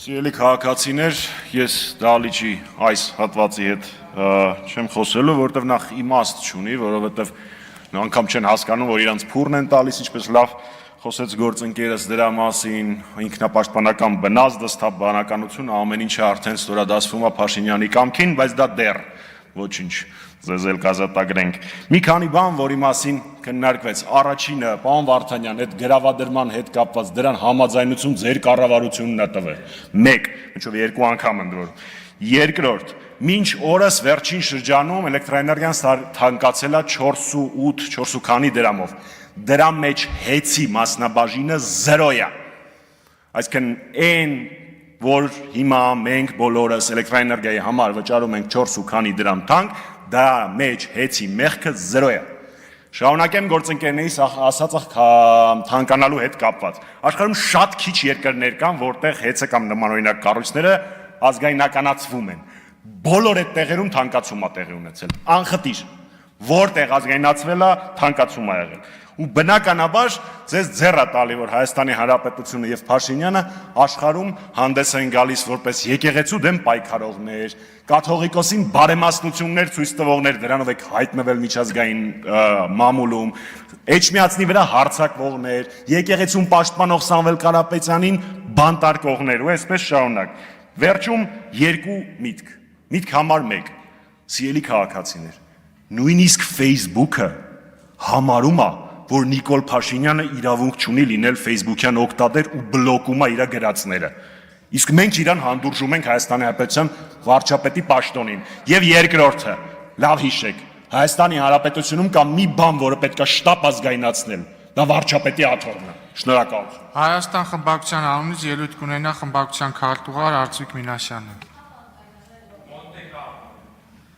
Սիրելի քաղաքացիներ, ես դահլիճի այս հատվածի հետ չեմ խոսելու, որովհետև նախ իմաստ չունի, որովհետև անգամ չեն հասկանում, որ իրանց փուրն են տալիս, ինչպես լավ խոսեց գործընկերս դրա մասին, ինքնապաշտպանական բնազդստաբանականությունը ամեն ինչը արդեն ստորադասվում է Փաշինյանի կամքին, բայց դա դեռ ոչինչ, ձեզ էլ կազատագրենք։ Մի քանի բան, որի մասին քննարկվեց։ Առաջինը, պարոն Վարդանյան, այդ գրավադրման հետ կապված դրան համաձայնություն ձեր կառավարությունն է տվել։ 1, ինչով 2 անգամ ընդրում։ Երկրորդ, մինչ օրս վերջին շրջանում էլեկտրաէներգիան թանկացել է 4.8 քանի դրամով։ Դրա մեջ հեծի մասնաբաժինը 0 է։ Այսինքն այն, որ հիմա մենք բոլորս էլեկտրաէներգիայի համար վճարում ենք 4 քանի դրամ թանկ, դա մեջ հեծի մեղքը 0 է։ Շարունակեմ գործընկերներիս ասածը թանկանալու հետ կապված։ Աշխարհում շատ քիչ երկրներ կան, որտեղ հեծը կամ նմանօրինակ կառույցները ազգայնականացվում են։ Բոլոր այդ տեղերում թանկացում է տեղի ունեցել։ Անխտիր, որտեղ ազգայնացվել է, թանկացում է եղել։ Ու բնականաբար ձեզ ձեռ է տալի, որ Հայաստանի Հանրապետությունը եւ Փաշինյանը աշխարհում հանդես են գալիս որպես եկեղեցու դեմ պայքարողներ, կաթողիկոսին բարեմասնություններ ցույց տվողներ, դրանով եք հայտնվել միջազգային մամուլում, Էջմիածնի վրա հարձակվողներ, եկեղեցուն պաշտպանող Սամվել Կարապետյանին բանտարկողներ ու այսպես շարունակ։ Վերջում երկու միտք։ Միտք համար 1. Սիրելի քաղաքացիներ, նույնիսկ Facebook-ը համարում է, որ Նիկոլ Փաշինյանը իրավունք չունի լինել Facebook-յան օգտատեր ու բլոկում է իր գրածները։ Իսկ մենք իրան հանդուրժում ենք Հայաստանի Հանրապետության վարչապետի պաշտոնին։ Եվ երկրորդը, լավ հիշեք, Հայաստանի Հանրապետությունում կա մի բան, որը պետք է շտապ ազգայնացնել, դա վարչապետի աթոռն է։ Շնորհակալություն։ Հայաստան խմբակցության անունից ելույթ կունենա խմբակցության քարտուղար Արծվիկ Մինասյանը։